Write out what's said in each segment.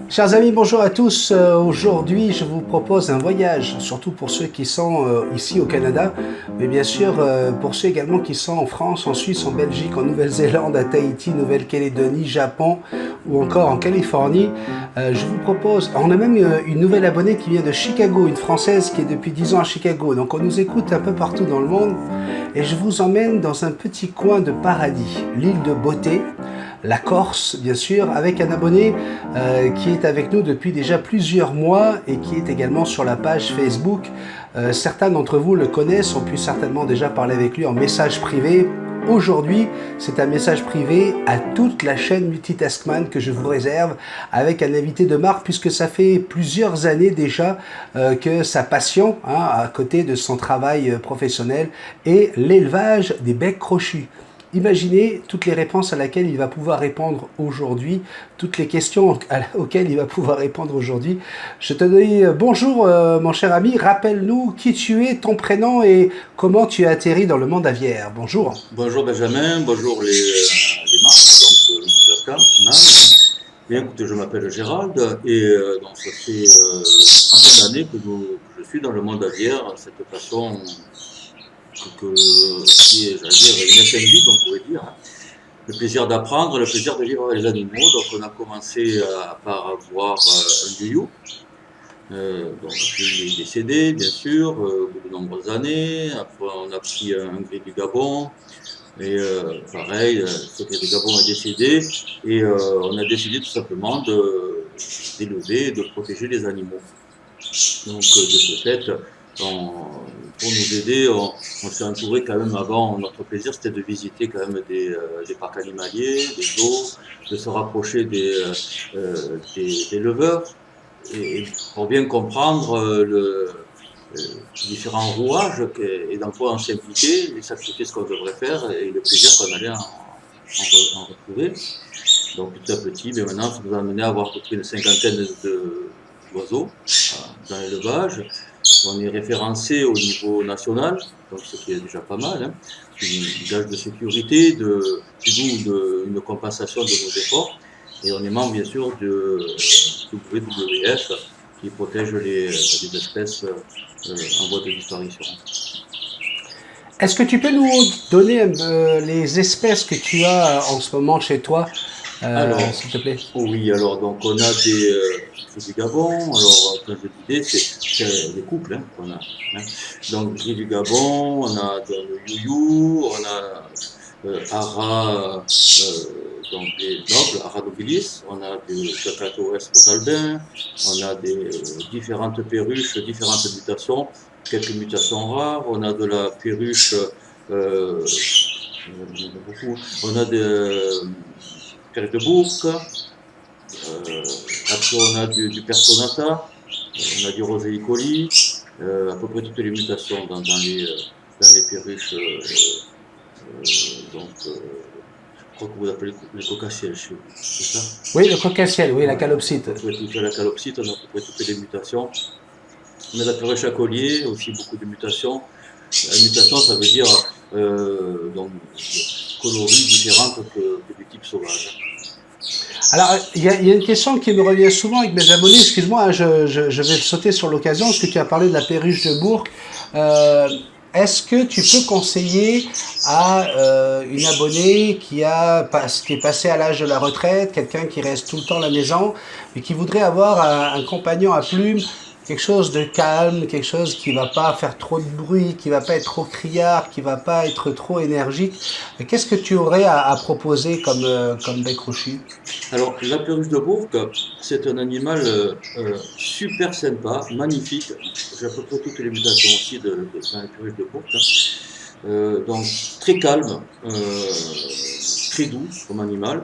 Chers amis, bonjour à tous. Aujourd'hui, je vous propose un voyage, surtout pour ceux qui sont ici au Canada, mais bien sûr pour ceux également qui sont en France, en Suisse, en Belgique, en Nouvelle-Zélande, à Tahiti, Nouvelle-Calédonie, Japon ou encore en Californie. Je vous propose, on a même une nouvelle abonnée qui vient de Chicago, une Française qui est depuis 10 ans à Chicago. Donc on nous écoute un peu partout dans le monde et je vous emmène dans un petit coin de paradis, l'île de Beauté. La Corse, bien sûr, avec un abonné qui est avec nous depuis déjà plusieurs mois et qui est également sur la page Facebook. Certains d'entre vous le connaissent, ont pu certainement déjà parler avec lui en message privé. Aujourd'hui, c'est un message privé à toute la chaîne Multitaskman que je vous réserve avec un invité de marque puisque ça fait plusieurs années déjà que sa passion, à côté de son travail professionnel, est l'élevage des becs crochus. Imaginez toutes les réponses à laquelle il va pouvoir répondre aujourd'hui, toutes les questions auxquelles il va pouvoir répondre aujourd'hui. Je te dis bonjour mon cher ami, rappelle-nous qui tu es, ton prénom et comment tu as atterri dans le monde aviaire. Bonjour. Bonjour Benjamin, bonjour les marques, donc Multitaskman. Bien écoutez, je m'appelle Gérald et donc ça fait trentaine d'années que je suis dans le monde aviaire, cette façon qui est, j'allais dire, une SMV, on pourrait dire. Le plaisir d'apprendre, le plaisir de vivre avec les animaux. Donc on a commencé par avoir un yoyo. Donc il est décédé, bien sûr, au bout de nombreuses années. Après on a pris un gris du Gabon. Et pareil, ce gris du Gabon est décédé. Et on a décidé tout simplement d'élever et de protéger les animaux. Donc de ce fait, pour nous aider, on s'est entouré quand même avant. Notre plaisir, c'était de visiter quand même des parcs animaliers, des zoos, de se rapprocher des éleveurs, et pour bien comprendre les différents rouages et dans quoi on s'impliquait, les sacrifices qu'on devrait faire et le plaisir qu'on allait en retrouver. Donc petit à petit, mais maintenant, ça nous a amené à avoir à peu près une cinquantaine d'oiseaux dans l'élevage. On est référencé au niveau national, donc ce qui est déjà pas mal. Hein. Une gage de sécurité, une compensation de nos efforts. Et on est membre bien sûr de WWF qui protège les espèces en voie de disparition. Est-ce que tu peux nous donner les espèces que tu as en ce moment chez toi, Alors, s'il te plaît? oui, alors donc on a du Gabon, alors comme je disais, c'est des couples qu'on a. Hein. Donc gris du Gabon, on a le youyou, on a Ara, donc des nobles, Ara nobilis, on a du Cacatoès rosalbin, on a des différentes perruches, différentes mutations, quelques mutations rares, on a de la perruche, on a des perruches de Bourg, après on a du Personata, on a du Rosei coli, à peu près toutes les mutations dans les perruches. Donc, je crois que vous appelez les cocassiels chez vous, c'est ça? Oui, le cocassiel, oui, la Voilà. calopsite. À peu près toute la calopsite, on a à peu près toutes les mutations. On a la perruche à collier, aussi beaucoup de mutations. La mutation, ça veut dire donc, coloris différentes que du type sauvage. Alors, il y a une question qui me revient souvent avec mes abonnés. Excuse-moi, hein, je vais sauter sur l'occasion parce que tu as parlé de la perruche de Bourg. Euh, Est-ce que tu peux conseiller à une abonnée qui est passée à l'âge de la retraite, quelqu'un qui reste tout le temps à la maison, et qui voudrait avoir un compagnon à plumes, quelque chose de calme, quelque chose qui va pas faire trop de bruit, qui va pas être trop criard, qui va pas être trop énergique. Qu'est-ce que tu aurais à proposer comme bec crochu? Alors, la perruche de Bourg, c'est un animal super sympa, magnifique. J'ai à peu près toutes les mutations aussi dans la perruche de Bourg. Donc, très calme, très doux comme animal.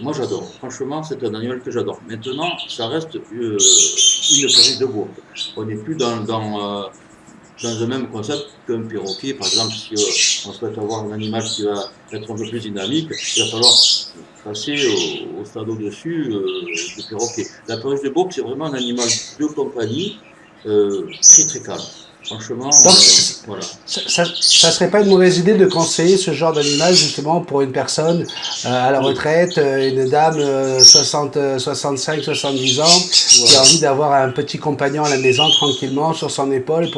Moi, j'adore. Franchement, c'est un animal que j'adore. Maintenant, ça reste une perruche de Bourg. On n'est plus dans le même concept qu'un perroquet. Par exemple, si on souhaite avoir un animal qui va être un peu plus dynamique, il va falloir passer au stade au-dessus du perroquet. La perruche de Bourg, c'est vraiment un animal de compagnie, très très calme. Franchement, Donc, voilà. ça serait pas une mauvaise idée de conseiller ce genre d'animal justement pour une personne à la Oui, retraite, une dame 65, 70 ans, qui a voilà. envie d'avoir un petit compagnon à la maison tranquillement sur son épaule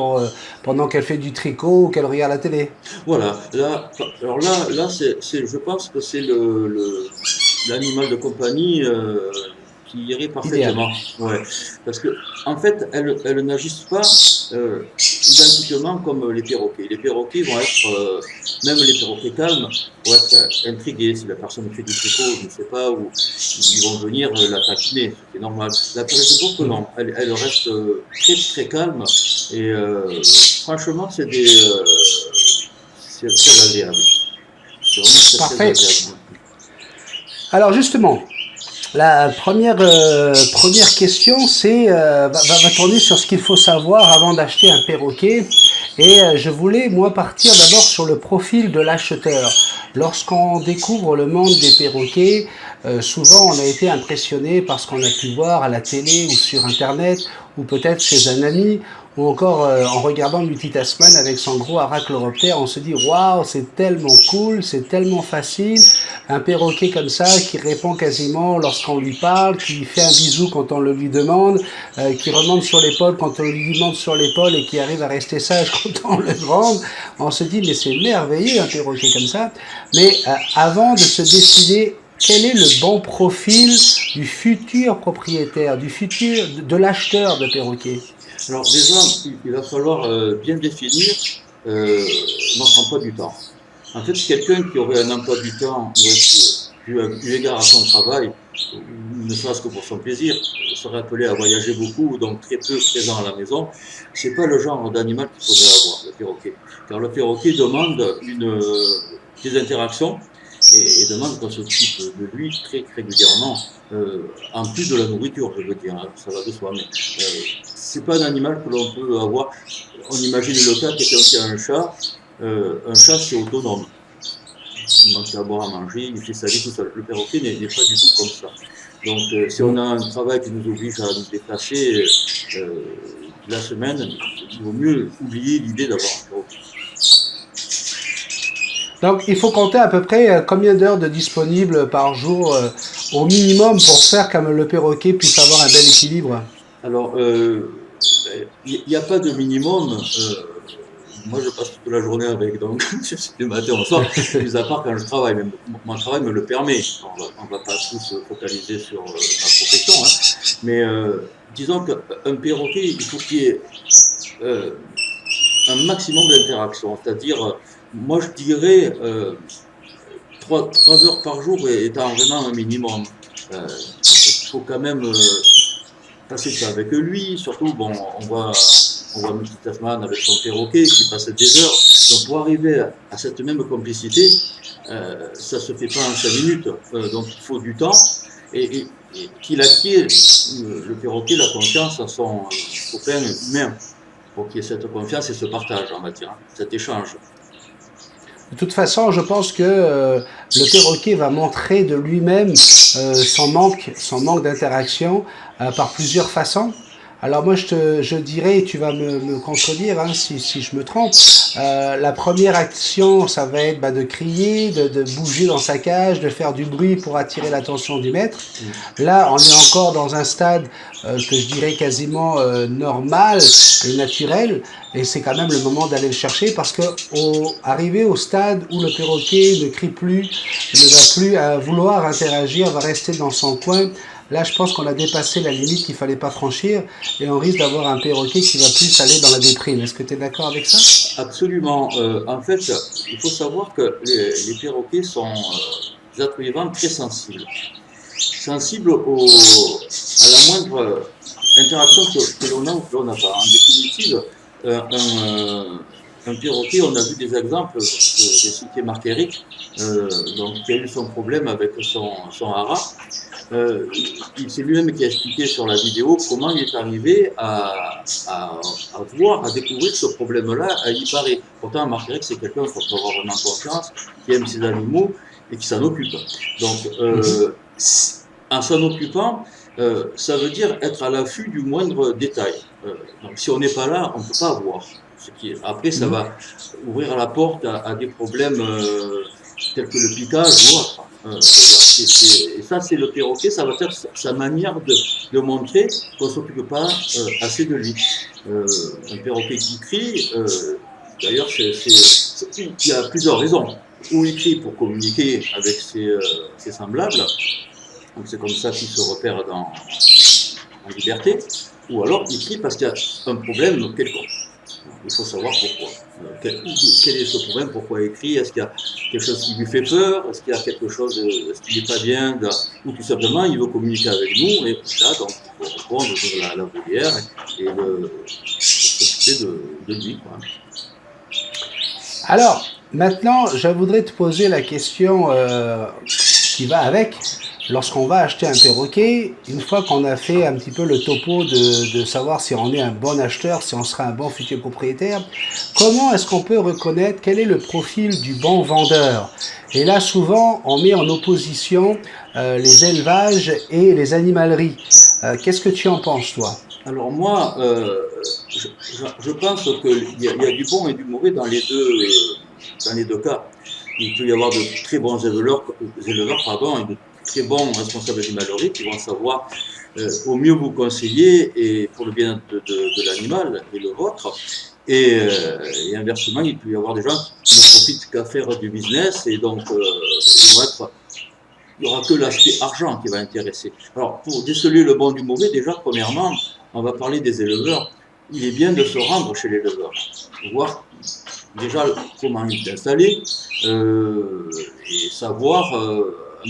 pendant qu'elle fait du tricot ou qu'elle regarde la télé. Voilà, alors là, je pense que c'est l'animal de compagnie qui irait Idéal. parfaitement. Ouais, parce que en fait, elles n'agissent pas identiquement comme les perroquets. Les perroquets vont être, même les perroquets calmes, vont être intrigués si la personne fait du tricot, je ne sais pas, ou ils vont venir la taquiner, ce qui est normal. La perroquet que Mhm. non, elle reste très très calme et franchement, c'est très agréable. C'est vraiment très très Parfait. agréable. Alors justement, la première question, va tourner sur ce qu'il faut savoir avant d'acheter un perroquet. Et je voulais, moi, partir d'abord sur le profil de l'acheteur. Lorsqu'on découvre le monde des perroquets, souvent on a été impressionné par ce qu'on a pu voir à la télé ou sur Internet, ou peut-être chez un ami, ou encore en regardant Multitasman avec son gros Arachloroptère, on se dit waouh, c'est tellement cool, c'est tellement facile. Un perroquet comme ça qui répond quasiment lorsqu'on lui parle, qui fait un bisou quand on le lui demande, qui remonte sur l'épaule quand on lui monte sur l'épaule et qui arrive à rester sage quand on le demande. On se dit mais c'est merveilleux un perroquet comme ça. Mais avant de se décider quel est le bon profil du futur propriétaire, du futur de l'acheteur de perroquet? Alors déjà, il va falloir bien définir notre emploi du temps. En fait, quelqu'un qui aurait un emploi du temps, eu égard à son travail, ne serait-ce que pour son plaisir, serait appelé à voyager beaucoup, donc très peu présent à la maison, c'est pas le genre d'animal qu'il faudrait avoir, le perroquet. Car le perroquet demande des interactions et demande qu'on s'occupe de lui très régulièrement, en plus de la nourriture, je veux dire, hein, ça va de soi, mais c'est pas un animal que l'on peut avoir. On imagine le cas, quelqu'un qui a un chat c'est autonome. Donc il a à boire à manger, il fait sa vie tout seul. Le perroquet n'est pas du tout comme ça. Donc si on a un travail qui nous oblige à nous déplacer la semaine, il vaut mieux oublier l'idée d'avoir un perroquet. Donc il faut compter à peu près combien d'heures de disponibles par jour au minimum pour faire que le perroquet puisse avoir un bel équilibre. Alors, il n'y a pas de minimum. Moi, je passe toute la journée avec, donc du matin au soir, mis à part quand je travaille. Mais mon travail me le permet. On va pas tous se focaliser sur ma profession, hein. Mais disons qu'un perroquet, il faut qu'il y ait euh, un maximum d'interaction. C'est-à-dire, moi, je dirais 3 heures par jour étant vraiment un minimum. Il faut quand même passer ça avec lui, surtout, bon, on voit Multitasman avec son perroquet qui passe des heures. Donc pour arriver à cette même complicité, ça se fait pas en 5 minutes. Donc il faut du temps et qu'il acquiert le perroquet la confiance à son copain humain pour qu'il y ait cette confiance et ce partage en matière, cet échange. De toute façon, je pense que le perroquet va montrer de lui-même son manque d'interaction par plusieurs façons. Alors moi, je dirais, et tu vas me contredire hein, si je me trompe, la première action, ça va être bah, de crier, de bouger dans sa cage, de faire du bruit pour attirer l'attention du maître. Là, on est encore dans un stade que je dirais quasiment normal et naturel, et c'est quand même le moment d'aller le chercher parce que arrivé au stade où le perroquet ne crie plus, ne va plus vouloir interagir, va rester dans son coin, là je pense qu'on a dépassé la limite qu'il ne fallait pas franchir et on risque d'avoir un perroquet qui va plus aller dans la déprime. Est-ce que tu es d'accord avec ça? Absolument. En fait, il faut savoir que les perroquets sont des êtres vivants très sensibles. Sensibles à la moindre interaction que l'on a ou que l'on n'a pas. En définitive, un perroquet, on a vu des exemples, j'ai cité Marc Eric, donc, qui a eu son problème avec son hara. C'est lui-même qui a expliqué sur la vidéo comment il est arrivé à voir, à découvrir ce problème-là, à y parer. Pourtant, Marc Eric, c'est quelqu'un qu'on peut avoir vraiment confiance, qui aime ses animaux et qui s'en occupe. Donc, en s'en occupant, ça veut dire être à l'affût du moindre détail. Donc si on n'est pas là, on ne peut pas voir. Après, ça va ouvrir la porte à des problèmes tels que le piquage ou autre. Et ça, c'est le perroquet, ça va être sa manière de montrer qu'on ne s'occupe pas assez de lui. Un perroquet qui crie, d'ailleurs, il y a plusieurs raisons. Ou il crie pour communiquer avec ses semblables, donc c'est comme ça qu'il se repère en liberté, ou alors il crie parce qu'il y a un problème quelconque. Il faut savoir pourquoi. Quel est ce problème? Pourquoi il crie? Est-ce qu'il y a quelque chose qui lui fait peur? Est-ce qu'il y a quelque chose, est-ce qu'il n'est pas bien? Ou tout simplement, il veut communiquer avec nous, et là, donc, il faut répondre de la volière et s'occuper de lui, quoi. Alors, maintenant, je voudrais te poser la question qui va avec. Lorsqu'on va acheter un perroquet, une fois qu'on a fait un petit peu le topo de savoir si on est un bon acheteur, si on sera un bon futur propriétaire, comment est-ce qu'on peut reconnaître quel est le profil du bon vendeur? Et là, souvent, on met en opposition les élevages et les animaleries. Qu'est-ce que tu en penses, toi? Alors moi, je pense qu'il y a du bon et du mauvais dans les deux cas. Il peut y avoir de très bons éleveurs et de très bons responsables d'animalerie qui vont savoir au mieux vous conseiller et pour le bien de l'animal et le vôtre. Et inversement, il peut y avoir des gens qui ne profitent qu'à faire du business et donc il n'y aura que l'aspect argent qui va intéresser. Alors, pour déceler le bon du mauvais, déjà, premièrement, on va parler des éleveurs. Il est bien de se rendre chez l'éleveur, voir déjà comment il est installé, et savoir un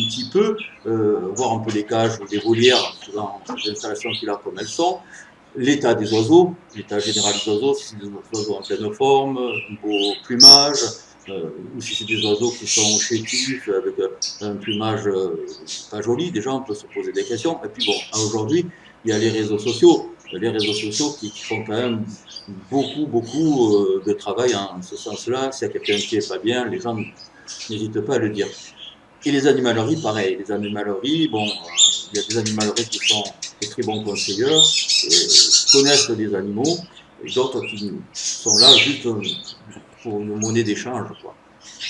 petit peu, voir un peu les cages ou les volières, selon les installations qu'il a comme elles sont, l'état des oiseaux, l'état général des oiseaux, si c'est des oiseaux en pleine forme, un beau plumage, ou si c'est des oiseaux qui sont chétifs, avec un plumage pas joli, déjà on peut se poser des questions. Et puis bon, aujourd'hui, il y a les réseaux sociaux. Les réseaux sociaux qui font quand même beaucoup de travail en ce sens-là. S'il y a quelqu'un qui n'est pas bien, les gens n'hésitent pas à le dire. Et les animaleries, pareil. Les animaleries, bon, il y a des animaleries qui sont des très bons conseilleurs, connaissent les animaux, et d'autres qui sont là juste pour une monnaie d'échange, quoi.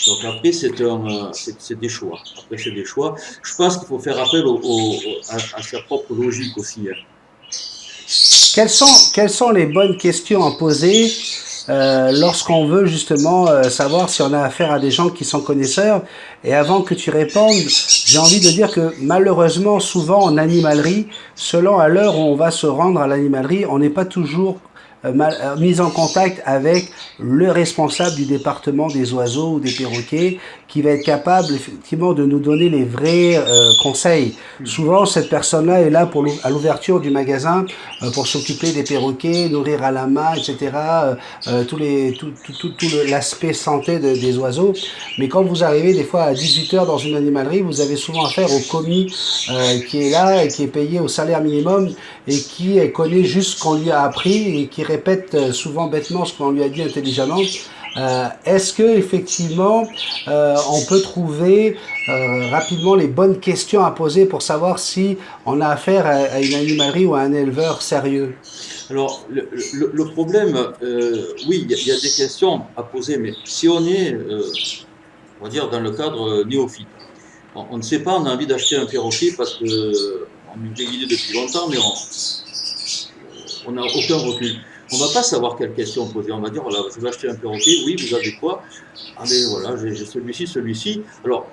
Donc après, c'est des choix. Après, c'est des choix. Je pense qu'il faut faire appel à sa propre logique aussi, hein. Quelles sont les bonnes questions à poser lorsqu'on veut justement savoir si on a affaire à des gens qui sont connaisseurs? Et avant que tu répondes, j'ai envie de dire que malheureusement, souvent en animalerie, selon à l'heure où on va se rendre à l'animalerie, on n'est pas toujours mis en contact avec le responsable du département des oiseaux ou des perroquets qui va être capable effectivement de nous donner les vrais conseils. Souvent, cette personne-là est là pour à l'ouverture du magasin pour s'occuper des perroquets, nourrir à la main, etc. Tout l'aspect santé des oiseaux. Mais quand vous arrivez des fois à 18h dans une animalerie, vous avez souvent affaire au commis qui est là et qui est payé au salaire minimum et qui connaît juste ce qu'on lui a appris et qui répète souvent bêtement ce qu'on lui a dit intelligemment. Est-ce que effectivement on peut trouver rapidement les bonnes questions à poser pour savoir si on a affaire à une animalerie ou à un éleveur sérieux? Alors, le problème, oui, il y a des questions à poser, mais si on est, on va dire, dans le cadre néophyte, on ne sait pas, on a envie d'acheter un perroquet parce qu'on nous est guidé depuis longtemps, mais on n'a aucun recul. On ne va pas savoir quelle question poser. On va dire, voilà, je vais acheter un perroquet, oui, vous avez quoi? Ah ben voilà, j'ai celui-ci. Alors,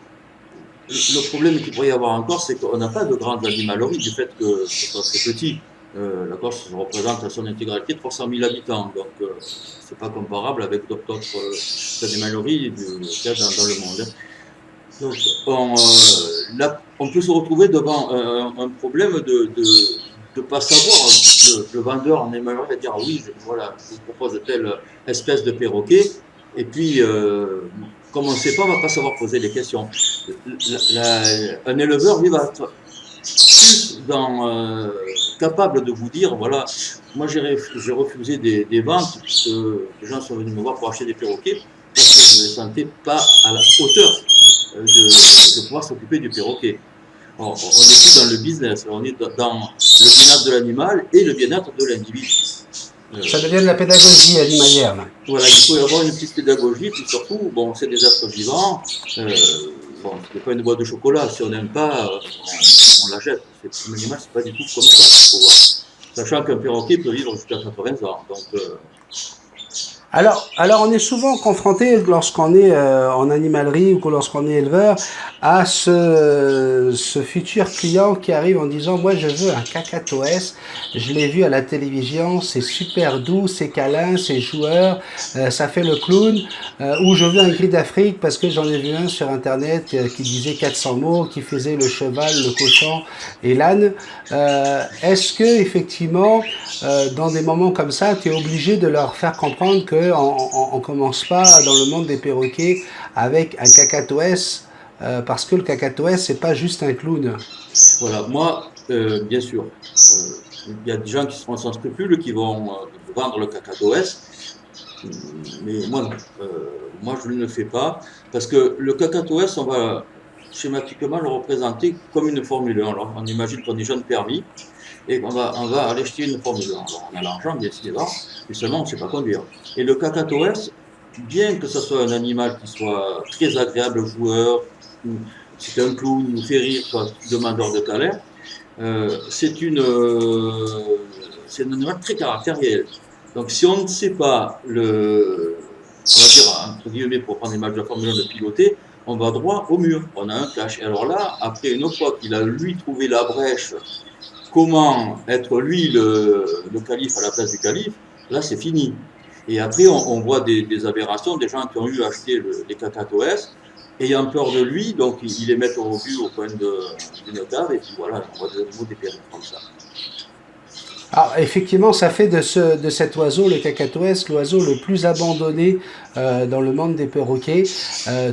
le problème qu'il pourrait y avoir encore, c'est qu'on n'a pas de grandes animaleries du fait que ce soit très petit. La Corse représente à son intégralité 300 000 habitants, donc c'est pas comparable avec d'autres animaleries qu'il y a dans le monde. Donc, on peut se retrouver devant un problème de ne pas savoir. Le vendeur en animalerie va dire ah oui, voilà, je vous propose telle espèce de perroquet, et puis comme on ne sait pas, on ne va pas savoir poser les questions. Un éleveur, lui, va être plus capable de vous dire, voilà, moi j'ai refusé des ventes, puisque les gens sont venus me voir pour acheter des perroquets, parce que je ne me sentais pas à la hauteur de pouvoir s'occuper du perroquet. On est tout dans le business, on est dans le bien-être de l'animal et le bien-être de l'individu. Ça devient de la pédagogie animalière. Là. Voilà, il faut y avoir une petite pédagogie, puis surtout, bon, c'est des êtres vivants. Bon, c'est pas une boîte de chocolat, si on n'aime pas, on la jette. Un animal, c'est pas du tout comme ça. Faut voir. Sachant qu'un perroquet peut vivre jusqu'à 80 ans. Donc, Alors, on est souvent confronté, lorsqu'on est en animalerie ou que lorsqu'on est éleveur, à ce futur client qui arrive en disant, moi je veux un cacatoès, je l'ai vu à la télévision, c'est super doux, c'est câlin, c'est joueur, ça fait le clown, ou je veux un gris d'Afrique parce que j'en ai vu un sur internet qui disait 400 mots, qui faisait le cheval, le cochon et l'âne. Est-ce que effectivement, dans des moments comme ça, tu es obligé de leur faire comprendre qu'on ne commence pas dans le monde des perroquets avec un cacatoès, parce que le cacatoès, c'est pas juste un clown. voilà, moi, bien sûr, il y a des gens qui seront sans scrupules qui vont vendre le cacatoès, mais moi, non. Moi, je ne le fais pas, parce que le cacatoès, on va schématiquement le représenter comme une Formule 1. Alors, on imagine qu'on est jeune permis, et on va aller acheter une Formule 1. Alors, on a l'argent, bien sûr, mais seulement on ne sait pas conduire. Et le cacatoès, bien que ce soit un animal qui soit très agréable au joueur, ou c'est un clown, il nous fait rire, soit demandeur de câlin, c'est un animal très caractériel. Donc si on ne sait pas on va dire, entre guillemets, pour prendre l'image de la Formule 1 de piloter, on va droit au mur, on a un cache. Et alors là, après une fois qu'il a lui trouvé la brèche, comment être lui le calife à la place du calife, là c'est fini. Et après on voit des aberrations, des gens qui ont eu acheté les cacatoès, ayant peur de lui, donc ils les mettent au but au coin d'une cave, et puis voilà, on voit des animaux dépérir comme ça. Alors, effectivement, ça fait de cet oiseau, le cacatoès, l'oiseau le plus abandonné dans le monde des perroquets,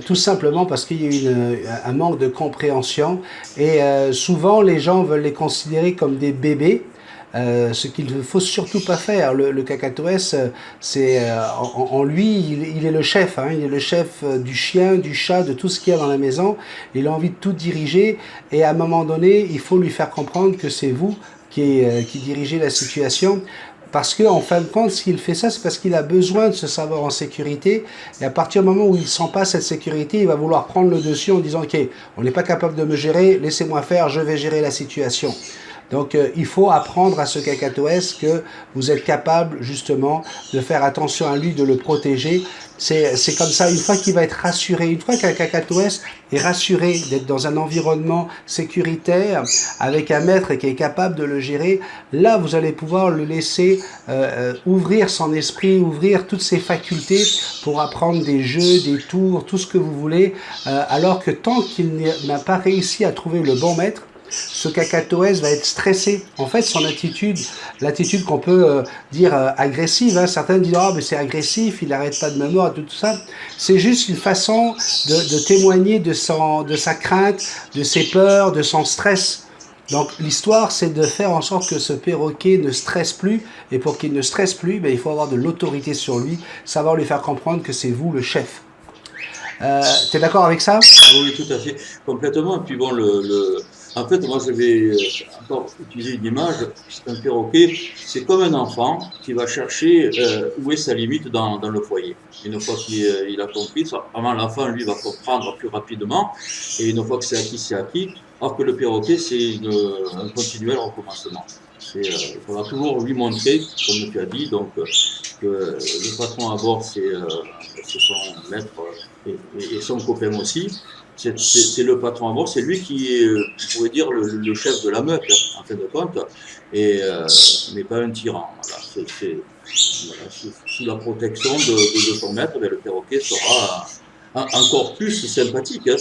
tout simplement parce qu'il y a un manque de compréhension. Et souvent, les gens veulent les considérer comme des bébés. Ce qu'il ne faut surtout pas faire. Le cacatoès, c'est en lui, il est le chef. Hein, il est le chef du chien, du chat, de tout ce qu'il y a dans la maison. Il a envie de tout diriger. Et à un moment donné, il faut lui faire comprendre que c'est vous qui dirigez la situation. Parce qu'en fin de compte, s'il fait ça, c'est parce qu'il a besoin de se savoir en sécurité. Et à partir du moment où il ne sent pas cette sécurité, il va vouloir prendre le dessus en disant « Ok, on n'est pas capable de me gérer, laissez-moi faire, je vais gérer la situation ». Donc il faut apprendre à ce cacatoès que vous êtes capable justement de faire attention à lui, de le protéger. C'est comme ça, une fois qu'il va être rassuré, une fois qu'un cacatoès est rassuré d'être dans un environnement sécuritaire, avec un maître qui est capable de le gérer, là vous allez pouvoir le laisser ouvrir son esprit, ouvrir toutes ses facultés pour apprendre des jeux, des tours, tout ce que vous voulez, alors que tant qu'il n'a pas réussi à trouver le bon maître, ce cacatoès va être stressé. En fait, son attitude, l'attitude qu'on peut dire agressive, hein, certains disent « Ah, mais c'est agressif, il n'arrête pas de me mordre, tout ça », c'est juste une façon de témoigner de sa crainte, de ses peurs, de son stress. Donc l'histoire, c'est de faire en sorte que ce perroquet ne stresse plus, et pour qu'il ne stresse plus, ben, il faut avoir de l'autorité sur lui, savoir lui faire comprendre que c'est vous le chef. T'es d'accord avec ça? Ah oui, tout à fait, complètement. Et puis bon, en fait, moi, je vais encore utiliser une image. Un perroquet, c'est comme un enfant qui va chercher où est sa limite dans le foyer. Une fois qu'il a compris, vraiment l'enfant, lui, va comprendre plus rapidement. Et une fois que c'est acquis, c'est acquis. Alors que le perroquet, c'est un continuel recommencement. Il faudra toujours lui montrer, comme tu as dit, donc, que le patron à bord, c'est son maître et son copain aussi. C'est le patron à bord, c'est lui qui est, on pourrait dire, le chef de la meute, hein, en fin de compte, mais pas un tyran. Voilà, sous la protection de son maître, mais le perroquet sera encore plus sympathique. Hein,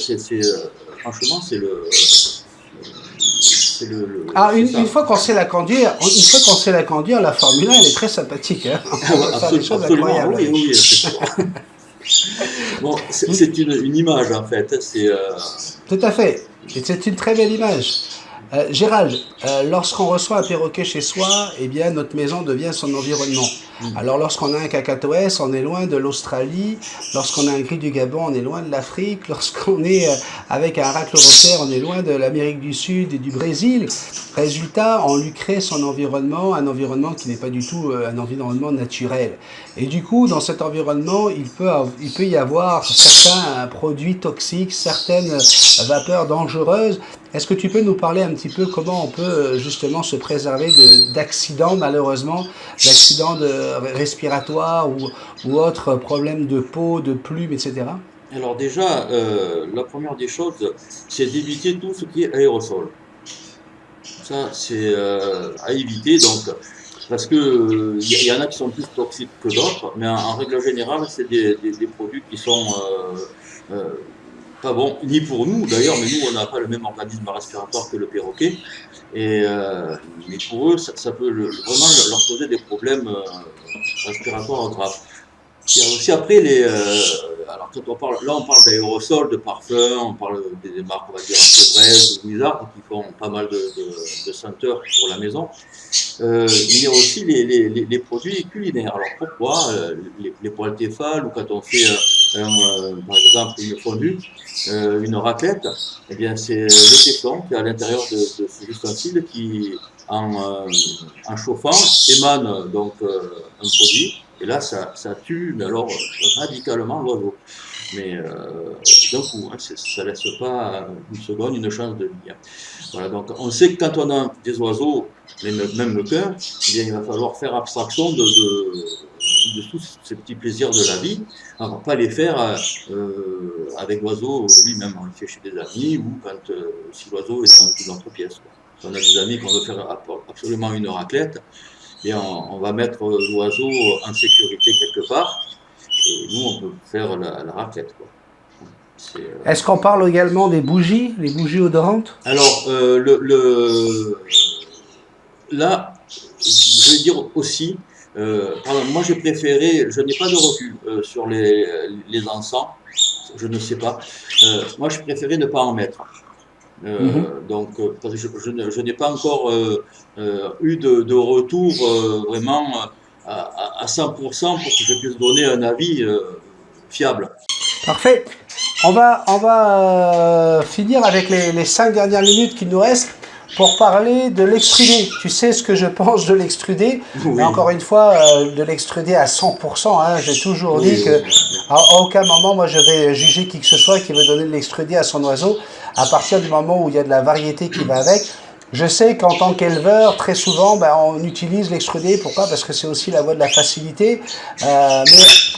franchement, c'est le. Une fois qu'on sait la conduire, la Formule 1, elle est très sympathique. Hein. On va faire des choses incroyables. Oui, c'est sûr. Bon, c'est une image en fait. Tout à fait. Et c'est une très belle image. Gérald, lorsqu'on reçoit un perroquet chez soi, eh bien notre maison devient son environnement. Mhm. Alors lorsqu'on a un cacatoès, on est loin de l'Australie. Lorsqu'on a un gris du Gabon, on est loin de l'Afrique. Lorsqu'on est avec un raclorosaire, on est loin de l'Amérique du Sud et du Brésil. Résultat, on lui crée son environnement, un environnement qui n'est pas du tout un environnement naturel. Et du coup, dans cet environnement, il peut y avoir certains produits toxiques, certaines vapeurs dangereuses. Est-ce que tu peux nous parler un petit peu comment on peut justement se préserver d'accidents, malheureusement, d'accidents respiratoires ou autres problèmes de peau, de plumes, etc. Alors déjà, la première des choses, c'est d'éviter tout ce qui est aérosol. Ça, c'est à éviter, donc, parce que y en a qui sont plus toxiques que d'autres, mais en règle générale, c'est des produits qui sont euh, pas bons, ni pour nous d'ailleurs, mais nous, on n'a pas le même organisme respiratoire que le perroquet, et mais pour eux, ça peut vraiment leur poser des problèmes respiratoires graves. Il y a aussi après alors quand on parle, là on parle d'aérosols, de parfums, on parle des marques, on va dire, Febreze ou Wizard, qui font pas mal de senteurs pour la maison. Il y a aussi les produits culinaires. Alors pourquoi les poêles Tefal ou quand on fait par exemple une fondue, une raclette, eh bien c'est le téflon qui est à l'intérieur de ces ustensiles qui en chauffant émane donc un produit et là ça tue mais alors radicalement l'oiseau. Mais d'un coup, hein, ça ne laisse pas une seconde, une chance de vie. Voilà, donc on sait que quand on a des oiseaux, même le cœur, eh bien, il va falloir faire abstraction de tous ces petits plaisirs de la vie. On ne va pas les faire avec l'oiseau lui-même. On le fait chez des amis ou quand si l'oiseau est dans une autre pièce. Quoi. Si on a des amis qu'on veut faire absolument une raclette, eh bien, on va mettre l'oiseau en sécurité quelque part et nous on peut faire la raclette. Quoi. Est-ce qu'on parle également des bougies, les bougies odorantes? Alors, là, je vais dire aussi, pardon, moi j'ai préféré, je n'ai pas de recul sur les encens, je ne sais pas. Moi j'ai préféré ne pas en mettre. Mhm. Donc, parce que je n'ai pas encore eu de retour vraiment à 100% pour que je puisse donner un avis fiable. Parfait. On va finir avec les 5 dernières minutes qu'il nous restent pour parler de l'extrudé. Tu sais ce que je pense de l'extrudé, mais Oui, encore une fois, de l'extrudé à 100%. Hein, j'ai toujours oui, dit oui, que bien sûr. à aucun moment, moi, je vais juger qui que ce soit qui veut donner de l'extrudé à son oiseau. À partir du moment où il y a de la variété qui va avec, je sais qu'en tant qu'éleveur, très souvent, ben, on utilise l'extrudé. Pourquoi? Parce que c'est aussi la voie de la facilité. Mais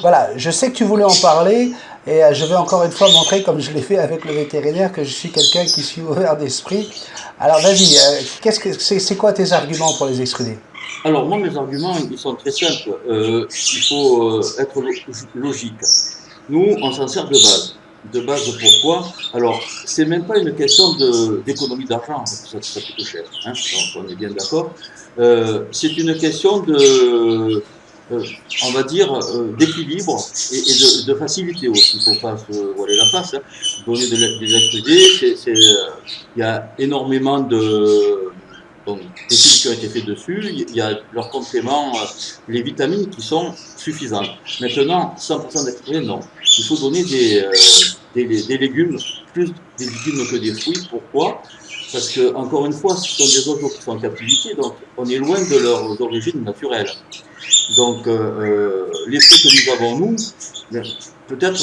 voilà, je sais que tu voulais en parler. Et je vais encore une fois montrer, comme je l'ai fait avec le vétérinaire, que je suis quelqu'un qui suis ouvert d'esprit. Alors vas-y, c'est quoi tes arguments pour les extruder? Alors, moi, mes arguments, ils sont très simples. Il faut être logique. Nous, on s'en sert de base. De base, pourquoi? Alors, c'est même pas une question d'économie d'argent, parce que ça coûte cher. Hein, donc, on est bien d'accord. C'est une question euh, on va dire, d'équilibre et de facilité aussi. Il ne faut pas se voiler la face. Hein. Donner des extrudés, il y a énormément donc, d'études qui ont été faites dessus. Il y a leurs compléments, les vitamines qui sont suffisantes. Maintenant, 100% d'extrudés, non. Il faut donner des légumes, plus des légumes que des fruits. Pourquoi? Parce que, encore une fois, ce sont des oiseaux qui sont en captivité, donc on est loin de leurs origines naturelles. Donc, les fruits que nous avons, nous, peut-être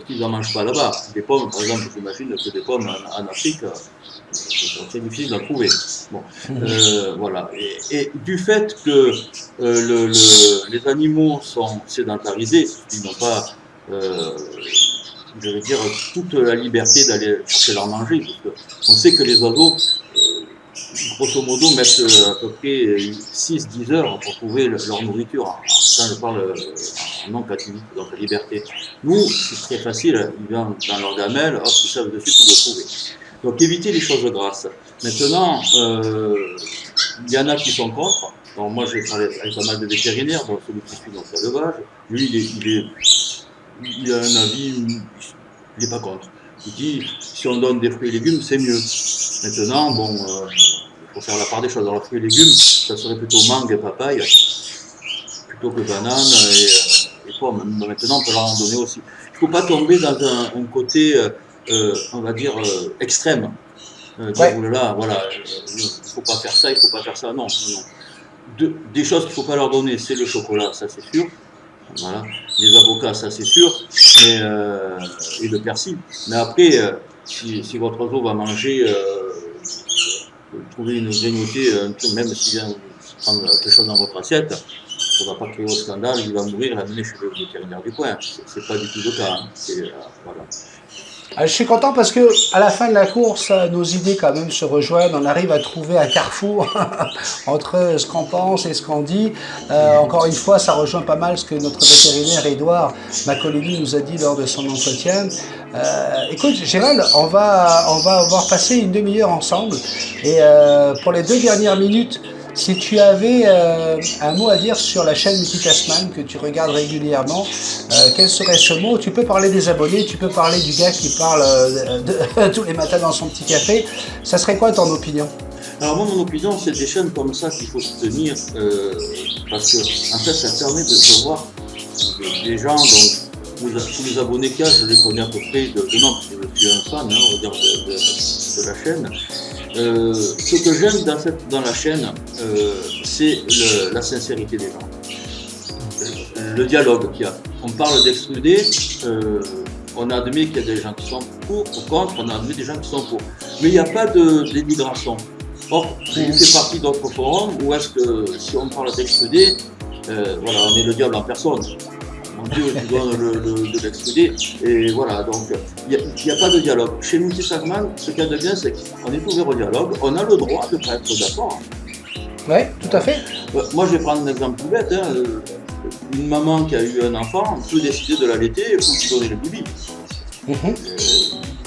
qu'ils n'en mangent pas là-bas. Des pommes, par exemple, j'imagine que des pommes en Afrique, c'est très difficile d'en trouver. Bon, voilà. Et du fait que les animaux sont sédentarisés, ils n'ont pas, je veux dire, toute la liberté d'aller chercher leur manger, parce qu'on sait que les oiseaux, grosso modo, mettent à peu près 6-10 heures pour trouver leur nourriture. Ça, je parle en non-captivité, donc la liberté. Nous, c'est très facile, ils viennent dans leur gamelle, hop, ils savent de suite où le trouver. Donc éviter les choses grasses. Maintenant, il y en a qui sont contre. Donc moi, j'ai parlé avec pas mal de vétérinaires, donc celui qui suit dans l'élevage. Lui, il a un avis, il n'est pas contre. Il dit, si on donne des fruits et légumes, c'est mieux. Maintenant, bon, il faut faire la part des choses. Alors, fruits et légumes, ça serait plutôt mangue et papaye, plutôt que banane et pommes. Maintenant, on peut leur en donner aussi. Il ne faut pas tomber dans un côté, on va dire, extrême. Dire, oulala, voilà, il ne faut pas faire ça, il ne faut pas faire ça. Non, non. Des choses qu'il ne faut pas leur donner, c'est le chocolat, ça c'est sûr. Voilà. Les avocats, ça c'est sûr. Et le persil. Mais après, si votre oiseau va manger, trouver une grignoter, même s'il vient prendre quelque chose dans votre assiette, ça ne va pas créer au scandale, il va mourir, l'amener chez le vétérinaire du coin. C'est pas du tout le cas. Hein. Voilà. Je suis content parce que à la fin de la course, nos idées quand même se rejoignent. On arrive à trouver un carrefour entre ce qu'on pense et ce qu'on dit. Encore une fois, ça rejoint pas mal ce que notre vétérinaire Édouard Macolini nous a dit lors de son entretien. Écoute, Gérald, on va avoir passé une demi-heure ensemble. Et pour les 2 dernières minutes, si tu avais un mot à dire sur la chaîne Multitasman que tu regardes régulièrement, quel serait ce mot? Tu peux parler des abonnés, tu peux parler du gars qui parle tous les matins dans son petit café. Ça serait quoi ton opinion? Alors moi, mon opinion, c'est des chaînes comme ça qu'il faut soutenir parce que en fait, ça permet de voir des gens. Donc, tous les abonnés qu'il y a, je les connais à peu près de nom, parce que je suis un fan, on va dire, de la chaîne. Ce que j'aime dans la chaîne, c'est la sincérité des gens, le dialogue qu'il y a. On parle d'excludé, on admet qu'il y a des gens qui sont pour contre, on admet des gens qui sont pour. Mais il n'y a pas de dénigration. Or, il fait partie d'autres forums où est-ce que si on parle d'excludé, voilà, on est le diable en personne. Mon Dieu, tu donnes de l'excludé. Et voilà, donc il n'y a pas de dialogue. Chez Multitasman, ce qu'il y a de bien, c'est qu'on est ouvert au dialogue. On a le droit de ne pas être d'accord. Oui, tout à fait. Moi, je vais prendre un exemple tout bête. Hein. Une maman qui a eu un enfant peut décider de l'allaiter et lui donner le bibi.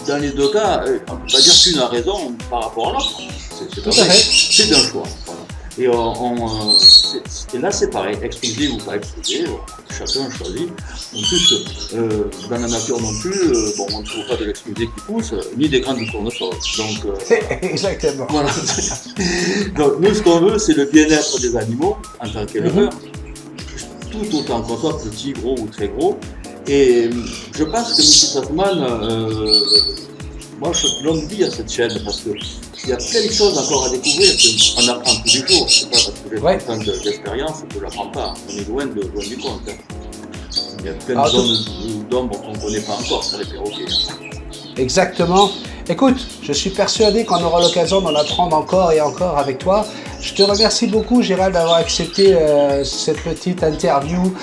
Dans les 2 cas, on ne peut pas dire qu'une a raison par rapport à l'autre. C'est d'un choix. Voilà. Et là, c'est pareil, exclusif ou pas exclusif, chacun choisit. En plus, dans la nature non plus, on ne trouve pas de l'exclusif qui pousse, ni des grandes tournesols. Donc, exactement. Voilà. Donc, nous, ce qu'on veut, c'est le bien-être des animaux en tant qu'éleveurs, tout autant qu'on soit petit, gros ou très gros. Et je pense que Multitasman, moi, je souhaite longue vie à cette chaîne parce qu'il y a plein de choses encore à découvrir. On apprend tous les jours. C'est pas parce que j'ai 30 ans d'expérience que je ne l'apprends pas. On est loin du compte. Il y a plein de zones d'ombre qu'on ne connaît pas encore sur les perroquets. Exactement. Écoute, je suis persuadé qu'on aura l'occasion d'en apprendre encore et encore avec toi. Je te remercie beaucoup, Gérald, d'avoir accepté cette petite interview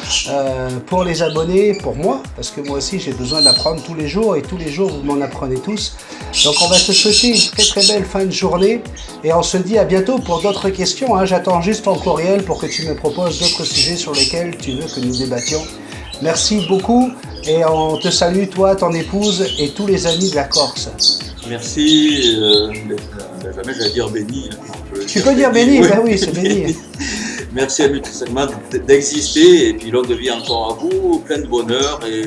pour les abonnés, pour moi, parce que moi aussi j'ai besoin d'apprendre tous les jours et tous les jours vous m'en apprenez tous. Donc on va te souhaiter une très très belle fin de journée et on se dit à bientôt pour d'autres questions. Hein. J'attends juste ton courriel pour que tu me proposes d'autres sujets sur lesquels tu veux que nous débattions. Merci beaucoup et on te salue, toi, ton épouse et tous les amis de la Corse. Merci, jamais j'allais dire béni. Tu peux dire béni, oui. Ben oui, c'est béni. Merci à Multitasman d'exister et puis longue vie encore à vous, plein de bonheur et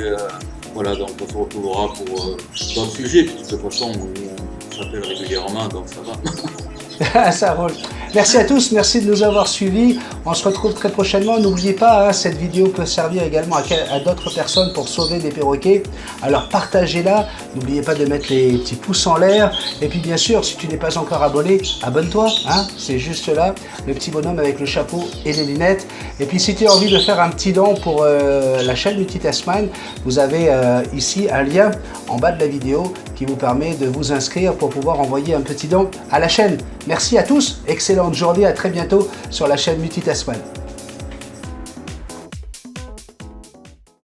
voilà, donc on se retrouvera pour d'autres sujets, puis de toute façon on s'appelle régulièrement, donc ça va. Ça roule. Merci à tous, merci de nous avoir suivis. On se retrouve très prochainement. N'oubliez pas, cette vidéo peut servir également à d'autres personnes pour sauver des perroquets. Alors partagez-la. N'oubliez pas de mettre les petits pouces en l'air. Et puis bien sûr, si tu n'es pas encore abonné, abonne-toi. C'est juste là, le petit bonhomme avec le chapeau et les lunettes. Et puis si tu as envie de faire un petit don pour la chaîne Multitasman, vous avez ici un lien en bas de la vidéo qui vous permet de vous inscrire pour pouvoir envoyer un petit don à la chaîne. Merci à tous, excellente journée, à très bientôt sur la chaîne Multitasman.